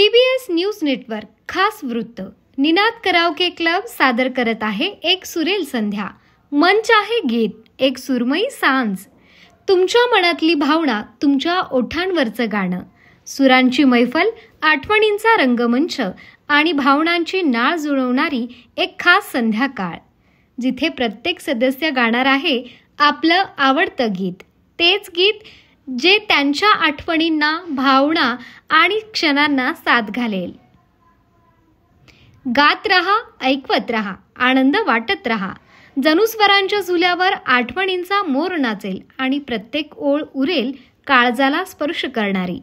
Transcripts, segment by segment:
BBS news network खास वृत्त Ninad karaoke club सादर करत आहे एक सुरेल संध्या, मन चाहे गीत, एक सुरमई सांज. तुमच्या मनातली भावना, तुमच्या ओठांवरचं गाणं, सुरांची मैफल, आठवणींचा रंगमंच आणि भावनांची नाळ जुळवणारी एक खास संध्याकाळ, जिथे प्रत्येक सदस्य गाणार आहे आपलं आवडतं गीत, तेच गीत जे त्यांच्या आठवणींना, भावना आणि क्षणांना साथ घालेल. गात रहा, ऐकवत रहा, आनंद वाटत रहा. जणू स्वरांच्या झुल्यावर आठवणींचा मोर नाचेल आणि प्रत्येक ओळ उरेल काळजाला स्पर्श करणारी.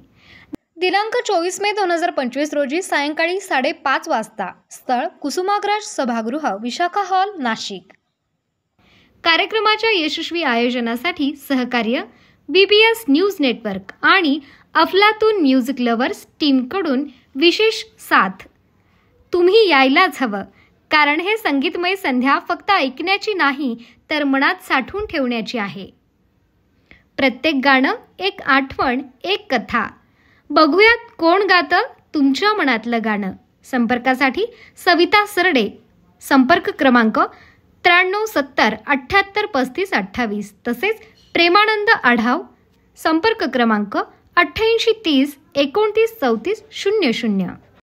दिनांक 24 मे 2025 रोजी सायंकाळी 5:30 वाजता. स्थळ कुसुमाग्रज सभागृह, विशाखा हॉल, नाशिक. कार्यक्रमाच्या यशस्वी आयोजनासाठी सहकार्य बीबीएस न्यूज नेटवर्क आणि अफलातून म्युझिक लव्हर्स टीमकडून विशेष साथ. तुम्ही यायलाच हवं, कारण हे संगीतमय संध्या फक्त ऐकण्याची नाही तर मनात साठवून ठेवण्याची आहे. प्रत्येक गाणं एक आठवण, एक कथा. बघूयात कोण गातं तुमच्या मनातलं गाणं. संपर्कासाठी सविता सरडे, संपर्क क्रमांक 9370 78 35 28. तसेच प्रेमानंद आढाव, संपर्क क्रमांक 88 30 29 34 00.